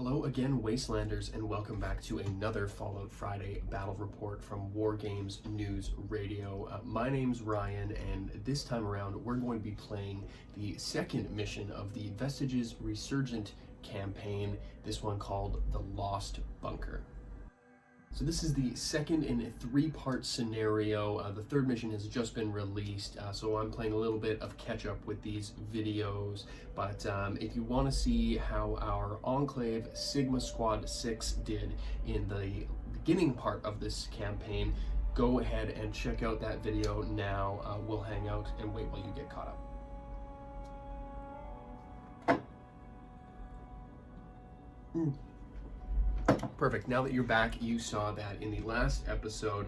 Hello again, Wastelanders, and welcome back to another Fallout Friday battle report from War Games News Radio. My name's Ryan, and this time around we're going to be playing the second mission of the Vestiges Resurgent campaign, this one called The Lost Bunker. So this is the second in a three-part scenario. The third mission has just been released, so I'm playing a little bit of catch-up with these videos. But if you want to see how our Enclave Sigma Squad 6 did in the beginning part of this campaign, go ahead and check out that video now. We'll hang out and wait while you get caught up. Perfect. Now that you're back, you saw that in the last episode,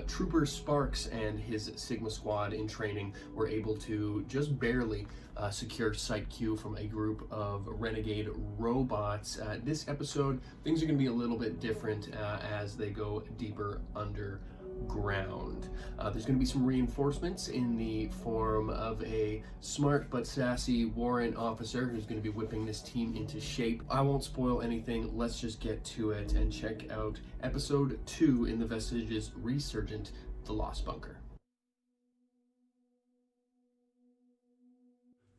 Trooper Sparks and his Sigma Squad in training were able to just barely secure Site Q from a group of renegade robots. This episode, things are going to be a little bit different as they go deeper underground. There's going to be some reinforcements in the form of a smart but sassy warrant officer who's going to be whipping this team into shape. I won't spoil anything. Let's just get to it and check out episode 2 in the Vestiges Resurgent, The Lost Bunker.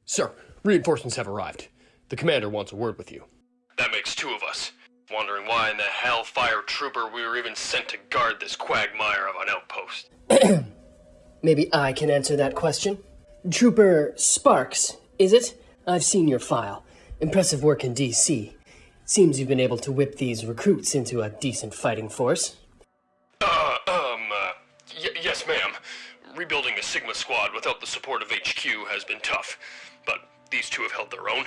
Sir, reinforcements have arrived. The commander wants a word with you. That makes two of us. Wondering why in the hellfire trooper we were even sent to guard this quagmire of an outpost. Maybe I can answer that question. Trooper Sparks, is it? I've seen your file. Impressive work in D.C. Seems you've been able to whip these recruits into a decent fighting force. Yes, ma'am. Rebuilding a Sigma squad without the support of HQ has been tough, but these two have held their own.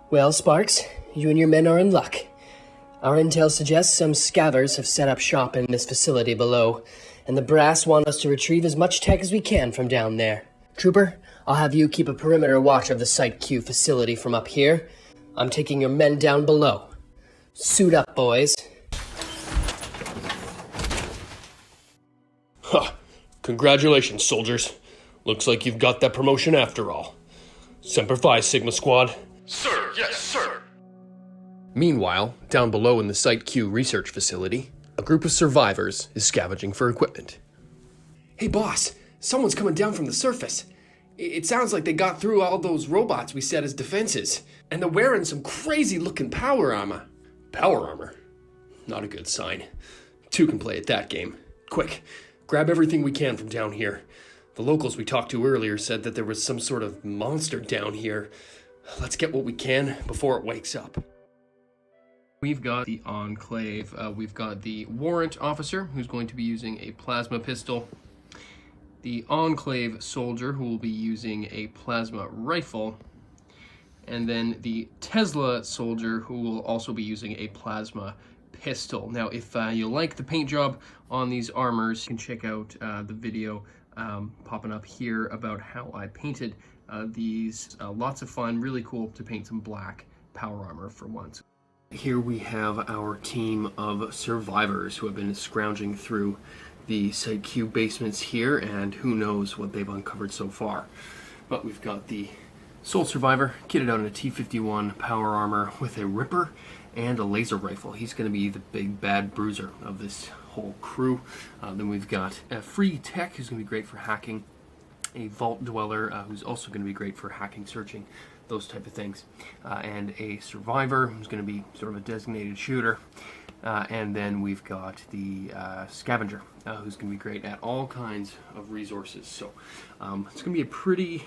Well, Sparks, you and your men are in luck. Our intel suggests some scavvers have set up shop in this facility below, and the brass want us to retrieve as much tech as we can from down there. Trooper, I'll have you keep a perimeter watch of the Site Q facility from up here. I'm taking your men down below. Suit up, boys. Huh. Congratulations, soldiers. Looks like you've got that promotion after all. Semper Fi, Sigma Squad. Sir, yes, sir. Meanwhile, down below in the Site Q research facility, a group of survivors is scavenging for equipment. Hey boss, someone's coming down from the surface. It sounds like they got through all those robots we set as defenses, and they're wearing some crazy looking power armor. Power armor? Not a good sign. Two can play at that game. Quick, grab everything we can from down here. The locals we talked to earlier said that there was some sort of monster down here. Let's get what we can before it wakes up. We've got the Enclave. We've got the warrant officer who's going to be using a plasma pistol. The Enclave soldier who will be using a plasma rifle. And then the Tesla soldier who will also be using a plasma pistol. Now, if you like the paint job on these armors, you can check out the video popping up here about how I painted these. Lots of fun, really cool to paint some black power armor for once. Here we have our team of survivors who have been scrounging through the Site Q basements here, and who knows what they've uncovered so far. But we've got the sole survivor kitted out in a T-51 power armor with a Ripper and a laser rifle. He's going to be the big bad bruiser of this whole crew. Then we've got a free tech who's going to be great for hacking, a vault dweller who's also going to be great for hacking, searching, those type of things, and a survivor who's going to be sort of a designated shooter, and then we've got the scavenger who's going to be great at all kinds of resources. So it's going to be a pretty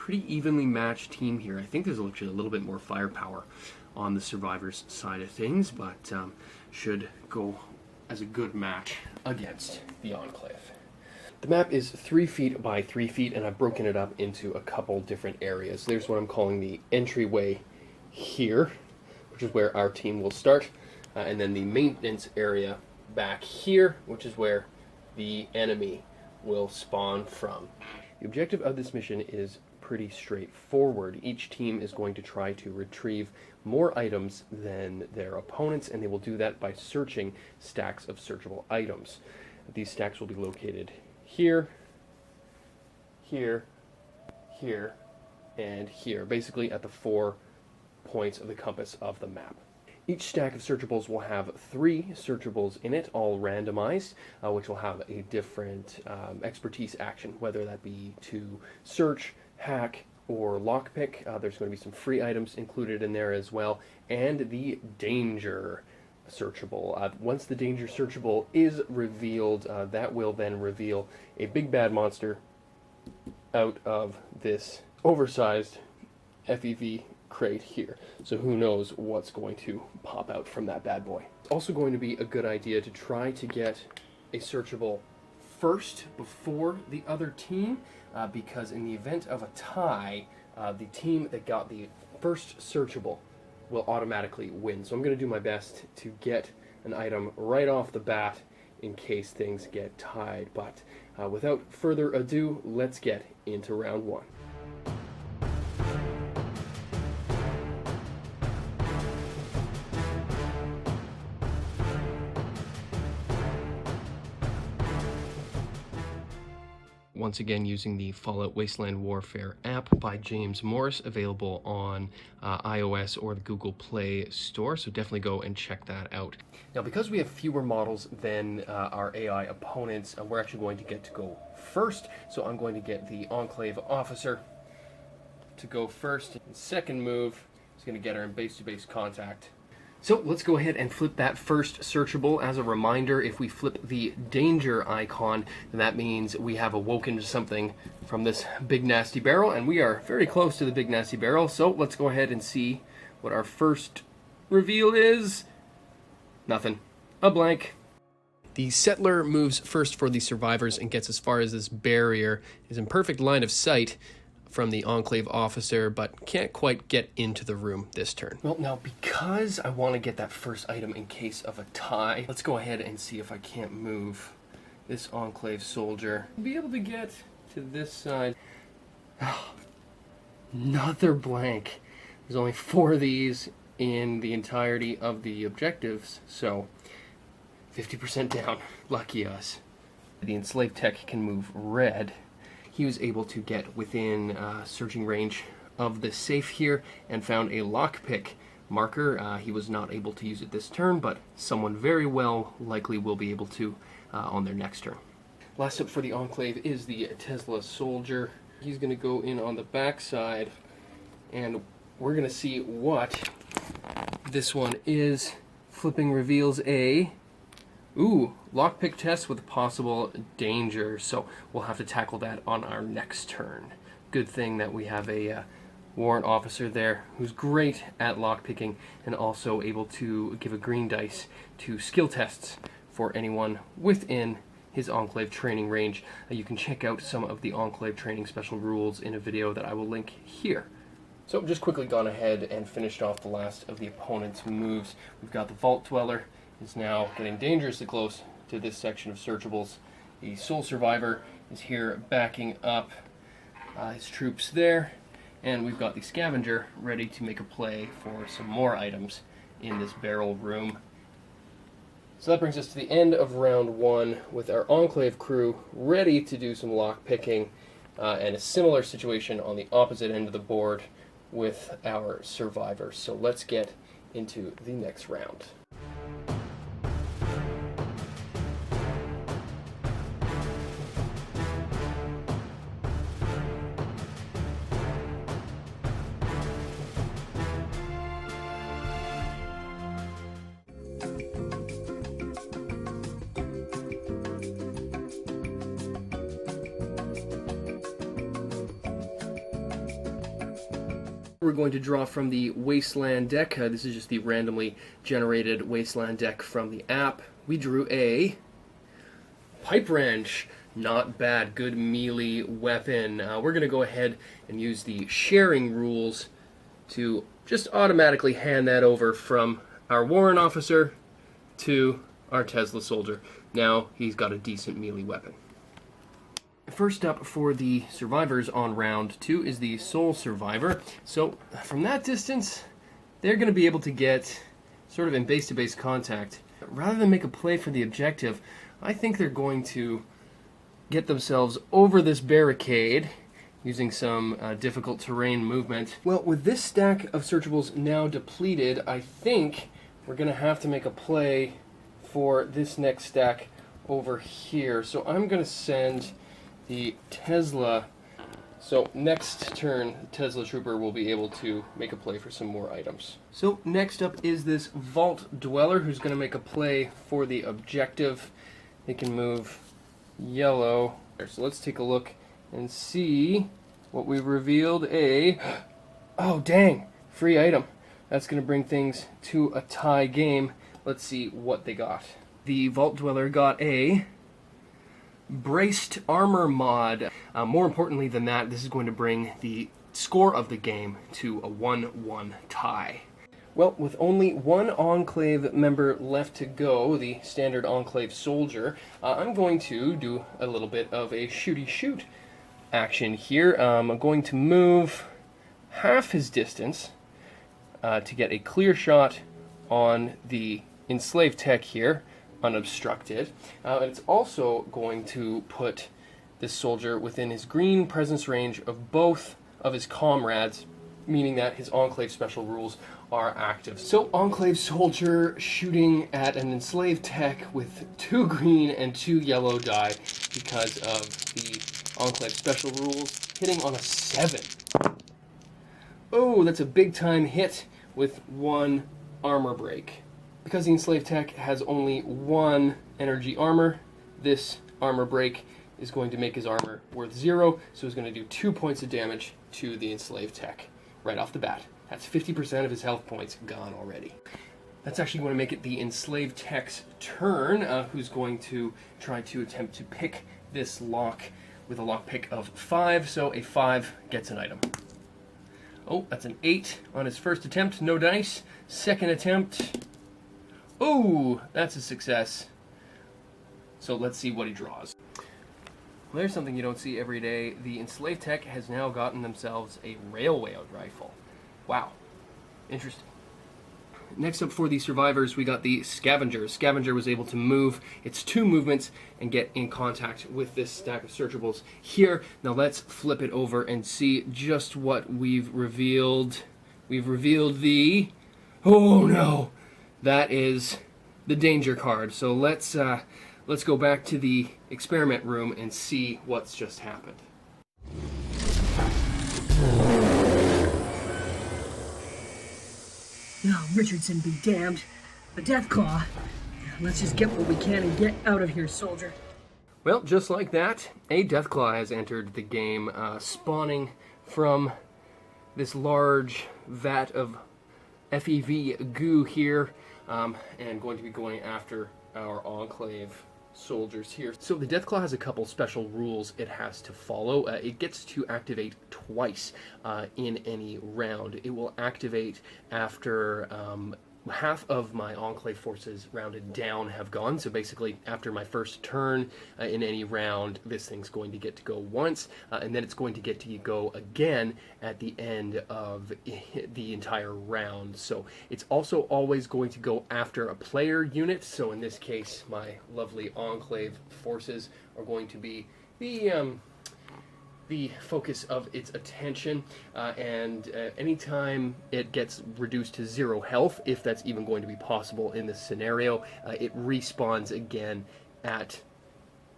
evenly matched team here. I think there's actually a little bit more firepower on the survivors side of things, but should go as a good match against the Enclave. The map is 3 feet by 3 feet, and I've broken it up into a couple different areas. There's what I'm calling the entryway here, which is where our team will start, and then the maintenance area back here, which is where the enemy will spawn from. The objective of this mission is pretty straightforward. Each team is going to try to retrieve more items than their opponents, and they will do that by searching stacks of searchable items. These stacks will be located here, here, here, and here, basically at the 4 points of the compass of the map. Each stack of searchables will have 3 searchables in it, all randomized, which will have a different expertise action, whether that be to search, hack, or lockpick. There's going to be some free items included in there as well, and the danger searchable. Once the danger searchable is revealed, that will then reveal a big bad monster out of this oversized FEV crate here. So who knows what's going to pop out from that bad boy. It's also going to be a good idea to try to get a searchable first before the other team, because in the event of a tie, the team that got the first searchable will automatically win. So I'm going to do my best to get an item right off the bat in case things get tied. But without further ado, let's get into round 1. Once again, using the Fallout Wasteland Warfare app by James Morris, available on iOS or the Google Play Store, so definitely go and check that out. Now, because we have fewer models than our AI opponents, we're actually going to get to go first, so I'm going to get the Enclave Officer to go first. And second move is going to get her in base-to-base contact. So let's go ahead and flip that first searchable. As a reminder, if we flip the danger icon, then that means we have awoken something from this big nasty barrel, and we are very close to the big nasty barrel. So let's go ahead and see what our first reveal is. Nothing. A blank. The settler moves first for the survivors and gets as far as this barrier, is in perfect line of sight from the Enclave Officer, but can't quite get into the room this turn. Well, now, because I want to get that first item in case of a tie, let's go ahead and see if I can't move this Enclave soldier. Be able to get to this side. Another blank. There's only 4 of these in the entirety of the objectives, so 50% down. Lucky us. The enslaved tech can move red. He was able to get within searching range of the safe here and found a lockpick marker. He was not able to use it this turn, but someone very well likely will be able to on their next turn. Last up for the Enclave is the Tesla soldier. He's going to go in on the backside, and we're going to see what this one is. Flipping reveals a lockpick test with possible danger, so we'll have to tackle that on our next turn. Good thing that we have a warrant officer there who's great at lockpicking and also able to give a green dice to skill tests for anyone within his Enclave training range. You can check out some of the Enclave training special rules in a video that I will link here. So I've just quickly gone ahead and finished off the last of the opponent's moves. We've got the Vault Dweller is now getting dangerously close to this section of searchables. The Sole Survivor is here backing up his troops there, and we've got the Scavenger ready to make a play for some more items in this barrel room. So that brings us to the end of round 1 with our Enclave crew ready to do some lock picking, and a similar situation on the opposite end of the board with our survivors. So let's get into the next round. We're going to draw from the Wasteland deck. This is just the randomly generated Wasteland deck from the app. We drew a pipe wrench. Not bad. Good melee weapon. We're going to go ahead and use the sharing rules to just automatically hand that over from our warrant officer to our Tesla soldier. Now he's got a decent melee weapon. First up for the survivors on round 2 is the Sole Survivor. So from that distance, they're going to be able to get sort of in base-to-base contact. Rather than make a play for the objective, I think they're going to get themselves over this barricade using some difficult terrain movement. Well, with this stack of searchables now depleted, I think we're going to have to make a play for this next stack over here. So I'm going to send the Tesla. So next turn, the Tesla Trooper will be able to make a play for some more items. So next up is this Vault Dweller, who's going to make a play for the objective. They can move yellow. So let's take a look and see what we've revealed. Oh dang, free item. That's going to bring things to a tie game. Let's see what they got. The Vault Dweller got a Braced Armor mod. More importantly than that, this is going to bring the score of the game to a 1-1 tie. Well, with only one Enclave member left to go, the standard Enclave soldier, I'm going to do a little bit of a shooty-shoot action here. I'm going to move half his distance to get a clear shot on the enslaved tech here, unobstructed. And it's also going to put this soldier within his green presence range of both of his comrades, meaning that his Enclave special rules are active. So Enclave soldier shooting at an enslaved tech with 2 green and 2 yellow die because of the Enclave special rules, hitting on a 7. Oh, that's a big time hit with 1 armor break. Because the enslaved tech has only 1 energy armor, this armor break is going to make his armor worth 0, so he's going to do 2 points of damage to the enslaved tech right off the bat. That's 50% of his health points gone already. That's actually going to make it the enslaved tech's turn, who's going to try to attempt to pick this lock with a lockpick of 5, so a 5 gets an item. Oh, that's an 8 on his first attempt, no dice. Second attempt, oh, that's a success. So let's see what he draws. Well, there's something you don't see every day. The enslaved tech has now gotten themselves a railway rifle. Wow, interesting. Next up for the survivors, we got the Scavenger. Scavenger was able to move its 2 movements and get in contact with this stack of searchables here. Now let's flip it over and see just what we've revealed. We've revealed the... oh no! That is the danger card. So let's go back to the experiment room and see what's just happened. Oh, Richardson be damned. A Deathclaw. Let's just get what we can and get out of here, soldier. Well, just like that, a Deathclaw has entered the game, spawning from this large vat of FEV goo here, and going to be going after our Enclave soldiers here. So the Deathclaw has a couple special rules it has to follow. It gets to activate twice in any round. It will activate after half of my Enclave forces rounded down have gone. So basically, after my first turn in any round, this thing's going to get to go once, and then it's going to get to go again at the end of the entire round. So it's also always going to go after a player unit. So in this case, my lovely Enclave forces are going to be the focus of its attention, and anytime it gets reduced to 0 health, if that's even going to be possible in this scenario, it respawns again at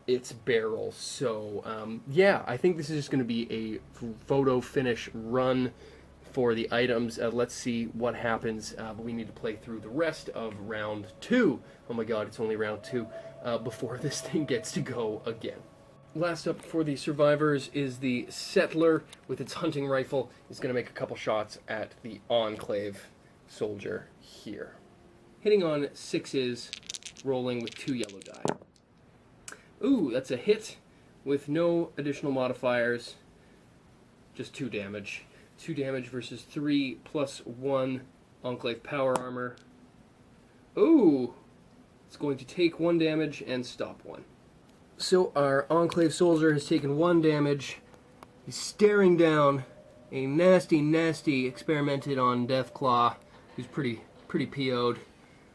its barrel. So yeah, I think this is just going to be a photo finish run for the items. Let's see what happens, but we need to play through the rest of round 2. Oh my god, it's only round 2 before this thing gets to go again. Last up for the survivors is the Settler with its hunting rifle. Is going to make a couple shots at the Enclave soldier here. Hitting on 6s, rolling with 2 yellow die. Ooh, that's a hit with no additional modifiers. Just 2 damage. 2 damage versus 3 plus 1 Enclave power armor. Ooh, it's going to take 1 damage and stop 1. So our Enclave soldier has taken 1 damage. He's staring down a nasty experimented on Deathclaw, who's pretty PO'd,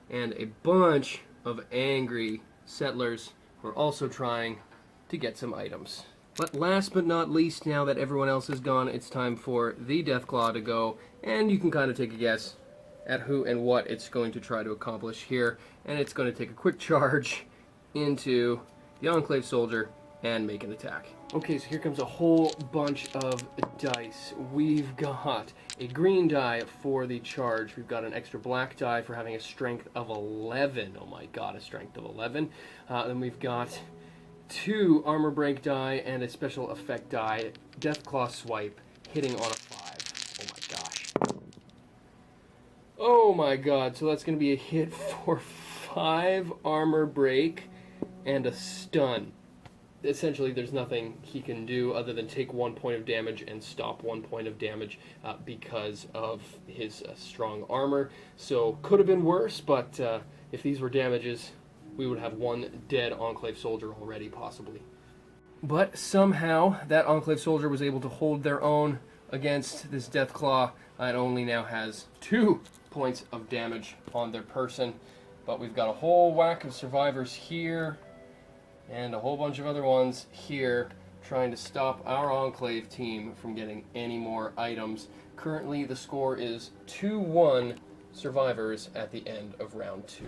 and a bunch of angry settlers who are also trying to get some items. But last but not least, now that everyone else is gone, it's time for the Deathclaw to go, and you can kind of take a guess at who and what it's going to try to accomplish here, and it's going to take a quick charge into the Enclave Soldier and make an attack. Okay, so here comes a whole bunch of dice. We've got a green die for the charge. We've got an extra black die for having a strength of 11. Oh my god, a strength of 11. Then we've got 2 armor break die and a special effect die, Deathclaw swipe, hitting on a 5. Oh my gosh. Oh my god, so that's going to be a hit for 5 armor break and a stun. Essentially, there's nothing he can do other than take 1 point of damage and stop 1 point of damage because of his strong armor. So, could have been worse, but if these were damages, we would have 1 dead Enclave Soldier already, possibly. But somehow, that Enclave Soldier was able to hold their own against this Deathclaw. It only now has 2 points of damage on their person. But we've got a whole whack of survivors here, and a whole bunch of other ones here trying to stop our Enclave team from getting any more items. Currently, the score is 2-1 survivors at the end of round 2.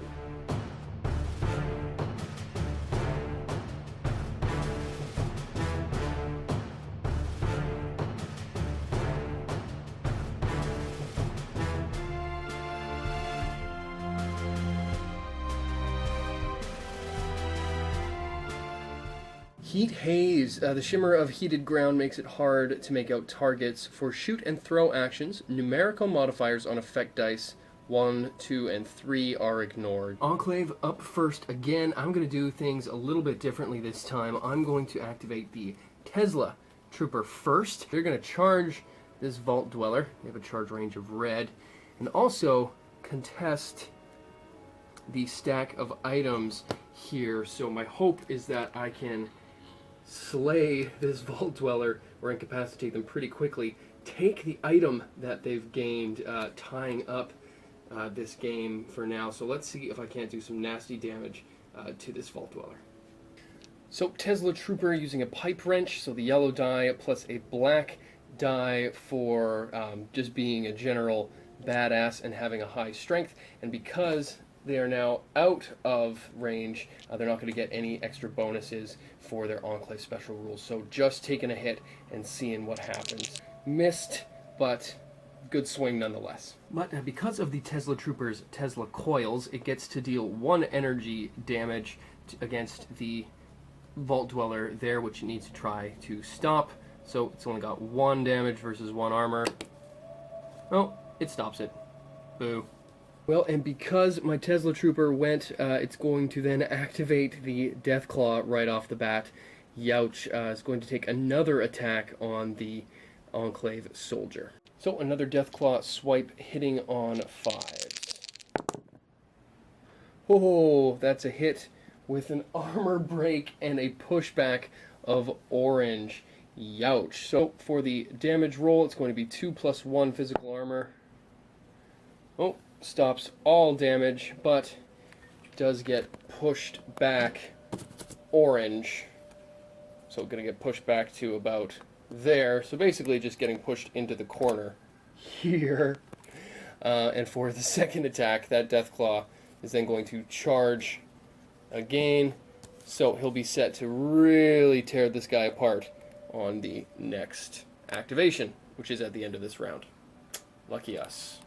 Heat Haze. The shimmer of heated ground makes it hard to make out targets. For shoot and throw actions, numerical modifiers on effect dice 1, 2, and 3 are ignored. Enclave up first again. I'm going to do things a little bit differently this time. I'm going to activate the Tesla Trooper first. They're going to charge this Vault Dweller. They have a charge range of red. And also contest the stack of items here. So my hope is that I can slay this Vault Dweller or incapacitate them pretty quickly, take the item that they've gained, tying up this game for now. So let's see if I can't do some nasty damage to this Vault Dweller. So Tesla Trooper using a pipe wrench, so the yellow die plus a black die for just being a general badass and having a high strength, and because they are now out of range, they're not going to get any extra bonuses for their Enclave special rules. So just taking a hit and seeing what happens. Missed, but good swing nonetheless. But because of the Tesla Trooper's Tesla coils, it gets to deal 1 energy damage against the Vault Dweller there, which it needs to try to stop. So it's only got 1 damage versus 1 armor. Oh, it stops it. Boo. Well, and because my Tesla Trooper went, it's going to then activate the Deathclaw right off the bat. Youch is going to take another attack on the Enclave Soldier. So another Deathclaw swipe hitting on 5s. Oh, that's a hit with an armor break and a pushback of orange. Youch. So for the damage roll, it's going to be 2 + 1 physical armor. Oh. Stops all damage, but does get pushed back orange. So going to get pushed back to about there. So basically just getting pushed into the corner here. And for the second attack, that Deathclaw is then going to charge again. So he'll be set to really tear this guy apart on the next activation, which is at the end of this round. Lucky us.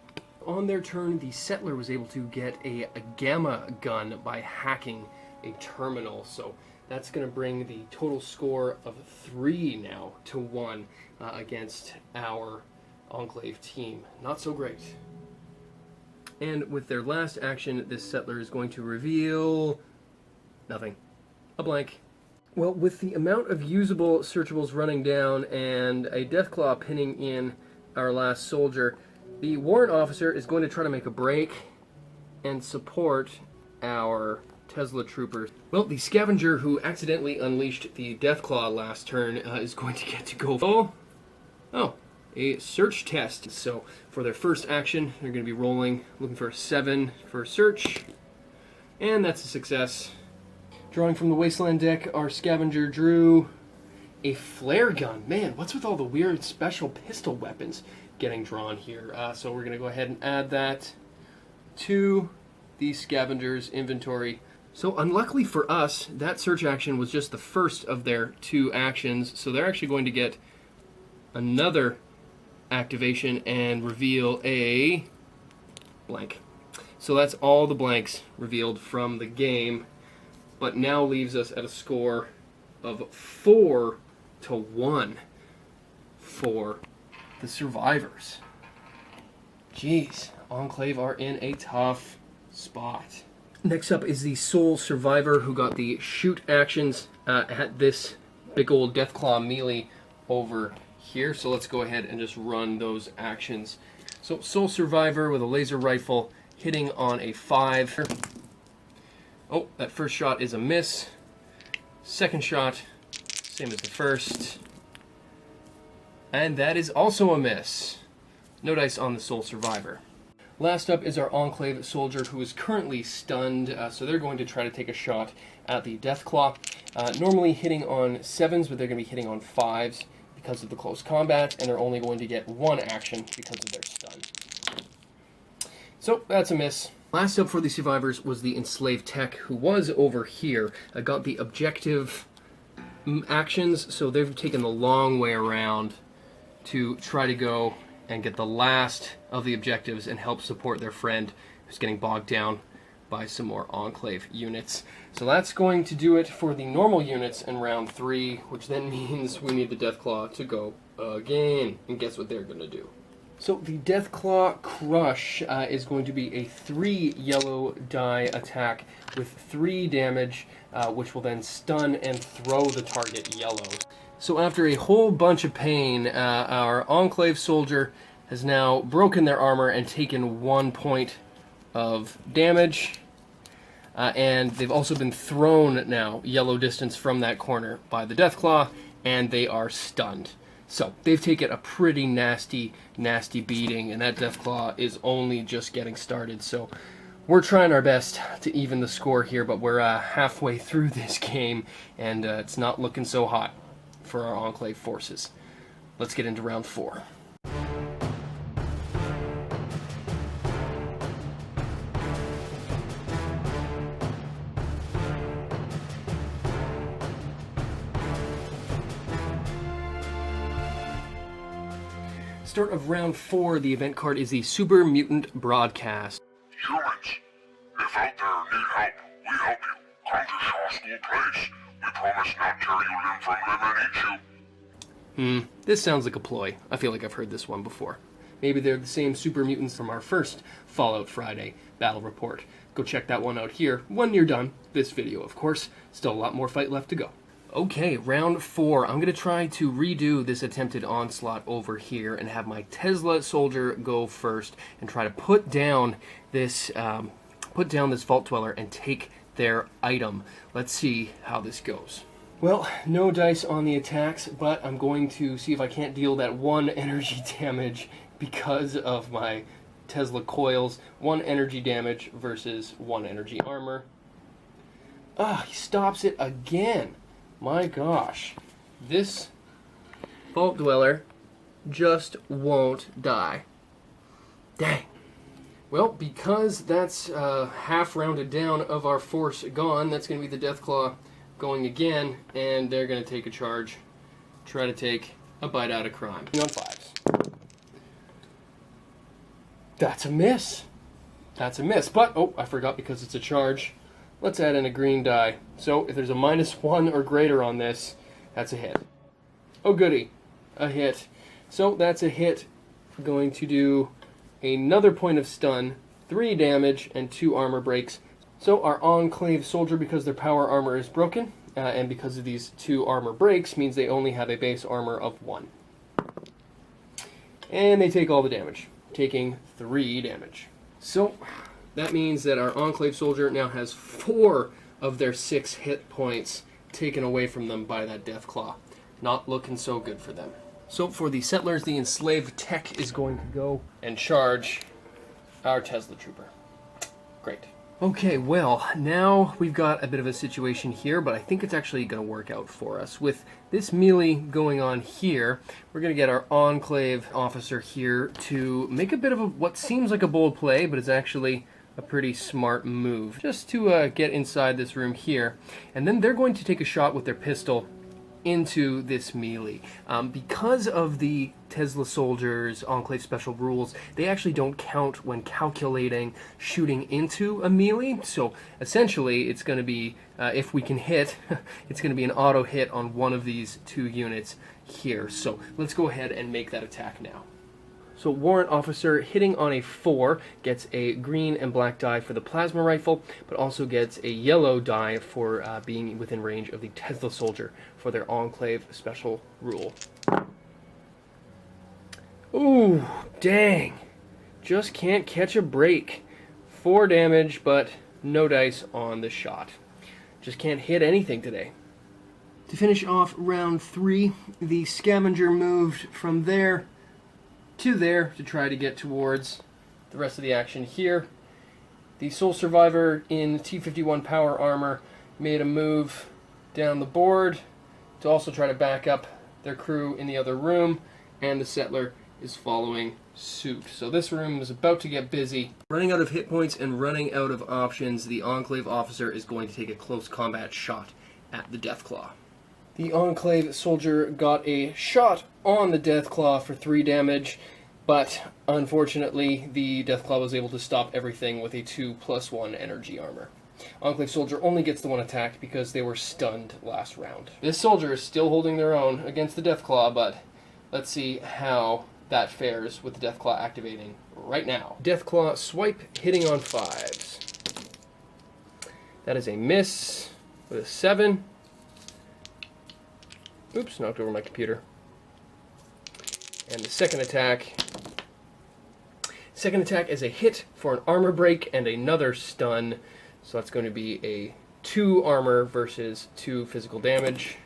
On their turn, the Settler was able to get a gamma gun by hacking a terminal, so that's going to bring the total score of 3 now to 1 against our Enclave team. Not so great. And with their last action, this Settler is going to reveal nothing. A blank. Well, with the amount of usable searchables running down and a Deathclaw pinning in our last soldier, the warrant officer is going to try to make a break and support our Tesla Trooper. Well, the scavenger who accidentally unleashed the Deathclaw last turn is going to get to go. Oh, a search test. So for their first action, they're going to be rolling, looking for a 7 for search, and that's a success. Drawing from the Wasteland deck, our scavenger drew a flare gun. Man, what's with all the weird special pistol weapons getting drawn here? So we're going to go ahead and add that to the scavenger's inventory. So unluckily for us, that search action was just the first of their 2 actions, so they're actually going to get another activation and reveal a blank. So that's all the blanks revealed from the game, but now leaves us at a score of 4-1 for the survivors. Jeez, Enclave are in a tough spot. Next up is the sole survivor who got the shoot actions at this big old Deathclaw melee over here. So let's go ahead and just run those actions. So sole survivor with a laser rifle hitting on a 5. Oh, that first shot is a miss. Second shot, same as the first. And that is also a miss. No dice on the sole survivor. Last up is our Enclave soldier who is currently stunned, so they're going to try to take a shot at the Deathclaw. Normally hitting on 7s, but they're going to be hitting on 5s because of the close combat, and they're only going to get 1 action because of their stun. So that's a miss. Last up for the survivors was the enslaved tech, who was over here. Got the objective actions, so they've taken the long way around to try to go and get the last of the objectives and help support their friend who's getting bogged down by some more Enclave units. So that's going to do it for the normal units in round 3, which then means we need the Deathclaw to go again. And guess what they're going to do? So the Deathclaw Crush is going to be a 3 yellow die attack with 3 damage, which will then stun and throw the target yellow. So after a whole bunch of pain, our Enclave soldier has now broken their armor and taken 1 point of damage. And they've also been thrown now yellow distance from that corner by the Deathclaw, and they are stunned. So they've taken a pretty nasty, nasty beating, and that Deathclaw is only just getting started. So we're trying our best to even the score here, but we're halfway through this game, and it's not looking so hot for our Enclave forces. Let's get into round 4. Start of round 4, the event card is the Super Mutant Broadcast. Humans, if out there need help, we help you. Come to Shaw's place. We promise not tear you limb from limb and eat you. This sounds like a ploy. I feel like I've heard this one before. Maybe they're the same super mutants from our first Fallout Friday battle report. Go check that one out here when you're done. This video, of course. Still a lot more fight left to go. Okay, round 4. I'm going to try to redo this attempted onslaught over here and have my Tesla soldier go first and try to put down this Vault Dweller and take their item. Let's see how this goes. Well, no dice on the attacks, but I'm going to see if I can't deal that 1 energy damage because of my Tesla coils. 1 energy damage versus 1 energy armor. He stops it again. My gosh. This Vault Dweller just won't die. Dang. Well, because that's half rounded down of our force gone, that's going to be the Deathclaw going again, and they're going to take a charge, try to take a bite out of crime. On 5s. That's a miss. That's a miss, but, oh, I forgot because it's a charge. Let's add in a green die. So if there's a -1 or greater on this, that's a hit. Oh goody, a hit. So that's a hit. Going to do another point of stun, 3 damage, and 2 armor breaks. So our Enclave soldier, because their power armor is broken, and because of these 2 armor breaks, means they only have a base armor of 1. And they take all the damage, taking 3 damage. So that means that our Enclave soldier now has 4 of their 6 hit points taken away from them by that Deathclaw. Not looking so good for them. So for the settlers, the enslaved tech is going to go and charge our Tesla trooper. Great. Okay, well, now we've got a bit of a situation here, but I think it's actually going to work out for us. With this melee going on here, we're going to get our Enclave officer here to make a bit of what seems like a bold play, but it's actually a pretty smart move, just to get inside this room here. And then they're going to take a shot with their pistol into this melee. Because of the Tesla Soldiers Enclave special rules, they actually don't count when calculating shooting into a melee. So essentially, it's going to be, if we can hit, it's going to be an auto hit on one of these two units here. So let's go ahead and make that attack now. So Warrant Officer hitting on a 4 gets a green and black die for the plasma rifle, but also gets a yellow die for being within range of the Tesla Soldier for their Enclave special rule. Ooh, dang. Just can't catch a break. 4 damage, but no dice on the shot. Just can't hit anything today. To finish off round 3, the Scavenger moved from there to there to try to get towards the rest of the action here. The Soul Survivor in T-51 power armor made a move down the board to also try to back up their crew in the other room, and the Settler is following suit. So this room is about to get busy. Running out of hit points and running out of options, the Enclave Officer is going to take a close combat shot at the Deathclaw. The Enclave Soldier got a shot on the Deathclaw for 3 damage, but unfortunately the Deathclaw was able to stop everything with a 2+1 energy armor. Enclave Soldier only gets the 1 attack because they were stunned last round. This soldier is still holding their own against the Deathclaw, but let's see how that fares with the Deathclaw activating right now. Deathclaw swipe hitting on 5s. That is a miss with a 7. Oops, knocked over my computer. And the second attack. Second attack is a hit for an armor break and another stun. So that's going to be a 2 armor versus 2 physical damage.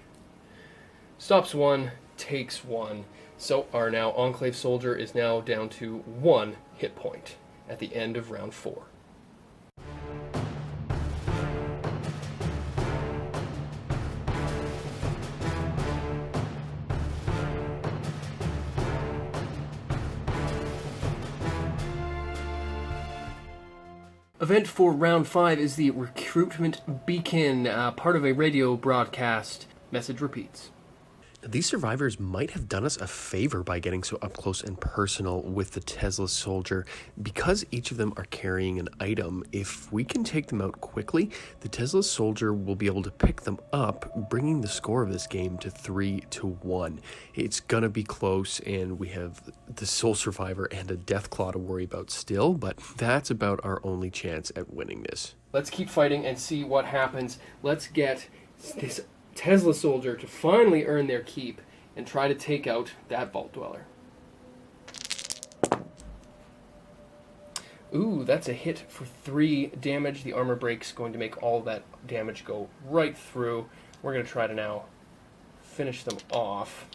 Stops 1, takes 1. So our now Enclave Soldier is now down to 1 hit point at the end of round 4. Event for round 5 is the Recruitment Beacon, part of a radio broadcast. Message repeats. These survivors might have done us a favor by getting so up close and personal with the Tesla Soldier. Because each of them are carrying an item, if we can take them out quickly, the Tesla Soldier will be able to pick them up, bringing the score of this game to 3-1. It's gonna be close, and we have the Soul Survivor and a Deathclaw to worry about still, but that's about our only chance at winning this. Let's keep fighting and see what happens. Let's get this Tesla Soldier to finally earn their keep and try to take out that Vault Dweller. Ooh, that's a hit for 3 damage. The armor break's going to make all that damage go right through. We're going to try to now finish them off.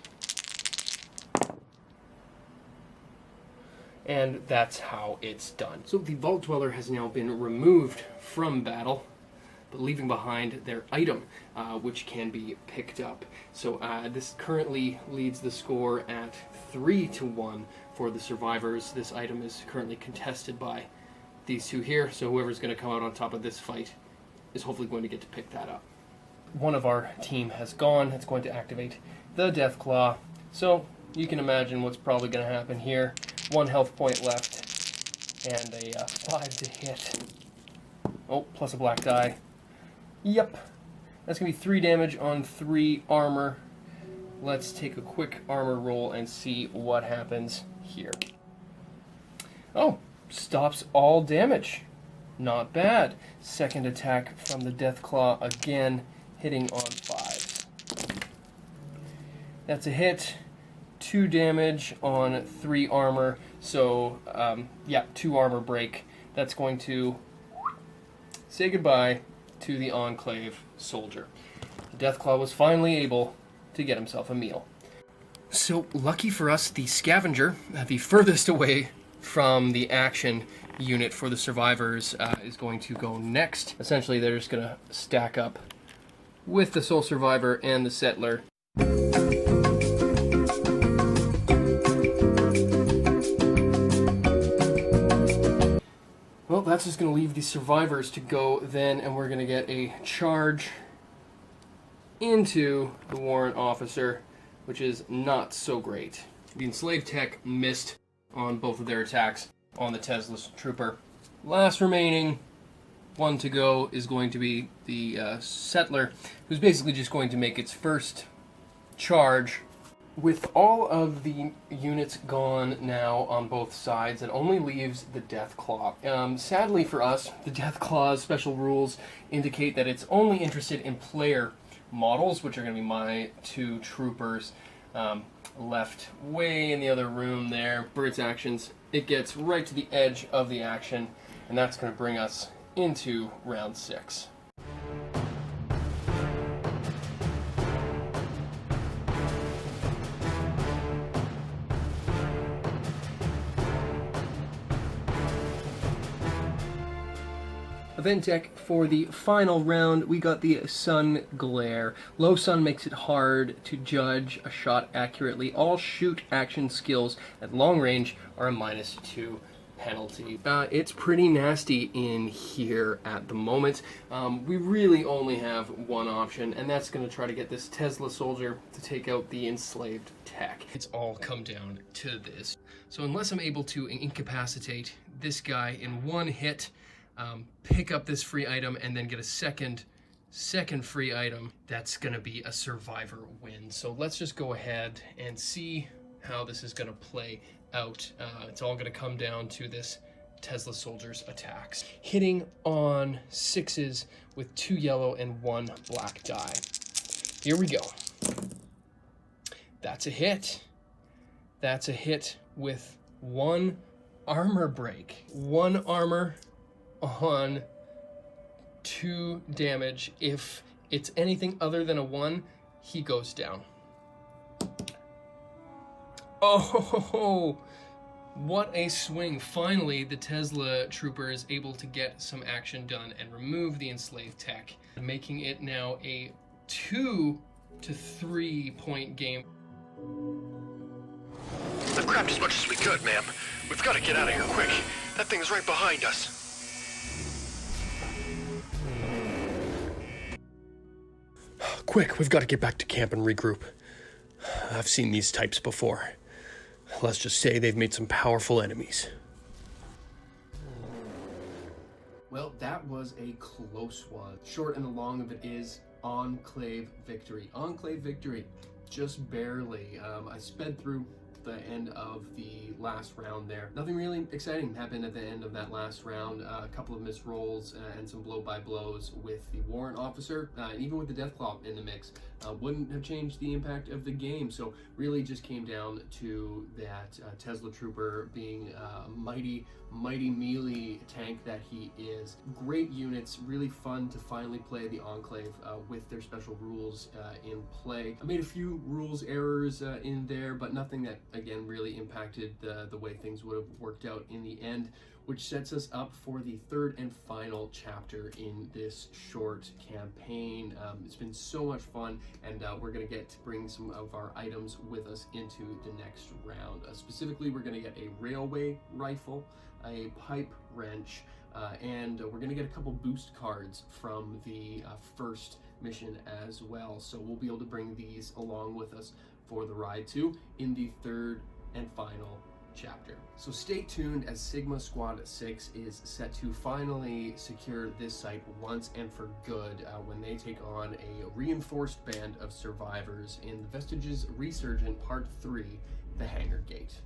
And that's how it's done. So the Vault Dweller has now been removed from battle, but leaving behind their item, which can be picked up. So this currently leads the score at 3-1 for the survivors. This item is currently contested by these two here, so whoever's going to come out on top of this fight is hopefully going to get to pick that up. One of our team has gone. It's going to activate the Deathclaw. So you can imagine what's probably going to happen here. 1 health point left, and a 5 to hit. Oh, plus a black die. Yep, that's going to be 3 damage on 3 armor. Let's take a quick armor roll and see what happens here. Oh, stops all damage. Not bad. Second attack from the Deathclaw again, hitting on 5s. That's a hit. 2 damage on 3 armor. So, yeah, 2 armor break. That's going to say goodbye to the Enclave Soldier. The Deathclaw was finally able to get himself a meal. So, lucky for us, the Scavenger, the furthest away from the action unit for the survivors, is going to go next. Essentially, they're just going to stack up with the Soul Survivor and the Settler. Well, Well, that's just going to leave the survivors to go then, and we're going to get a charge into the warrant officer, which is not so great. The enslaved tech missed on both of their attacks on the Tesla trooper. Last remaining one to go is going to be the settler, who's basically just going to make its first charge. With all of the units gone now on both sides, it only leaves the Deathclaw. Sadly for us, the Deathclaw's special rules indicate that it's only interested in player models, which are going to be my two troopers left way in the other room there. For its actions, it gets right to the edge of the action, and that's going to bring us into round 6. Event tech for the final round, we got the Sun Glare. Low sun makes it hard to judge a shot accurately. All shoot action skills at long range are a -2 penalty. It's pretty nasty in here at the moment. We really only have one option, and that's going to try to get this Tesla soldier to take out the enslaved tech. It's all come down to this. So unless I'm able to incapacitate this guy in one hit, pick up this free item, and then get a second free item, that's going to be a survivor win. So let's just go ahead and see how this is going to play out. It's all going to come down to this Tesla soldier's attacks. Hitting on 6s with 2 yellow and 1 black die. Here we go. That's a hit. That's a hit with 1 armor break. 1 armor on 2 damage. If it's anything other than a 1, he goes down. Oh, what a swing. Finally, the Tesla trooper is able to get some action done and remove the enslaved tech, making it now a 2 to 3 point game. I've grabbed as much as we could, ma'am. We've got to get out of here quick. That thing's right behind us. Quick, we've got to get back to camp and regroup. I've seen these types before. Let's just say they've made some powerful enemies. Well, that was a close one. Short and the long of it is Enclave victory. Enclave victory, just barely. I sped through the end of the last round there. Nothing really exciting happened at the end of that last round. A couple of missed rolls and some blow-by-blows with the warrant officer, even with the Deathclaw in the mix. Wouldn't have changed the impact of the game. So really just came down to that Tesla trooper being a mighty melee tank that he is. Great units, really fun to finally play the Enclave with their special rules in play. I made a few rules errors in there, but nothing that again really impacted the way things would have worked out in the end, which sets us up for the 3rd and final chapter in this short campaign. It's been so much fun, and we're going to get to bring some of our items with us into the next round. Specifically, we're going to get a railway rifle, a pipe wrench, and we're going to get a couple boost cards from the first mission as well. So we'll be able to bring these along with us for the ride too in the 3rd and final chapter. So stay tuned, as Sigma Squad 6 is set to finally secure this site once and for good when they take on a reinforced band of survivors in Vestiges Resurgent Part 3, The Hangar Gate.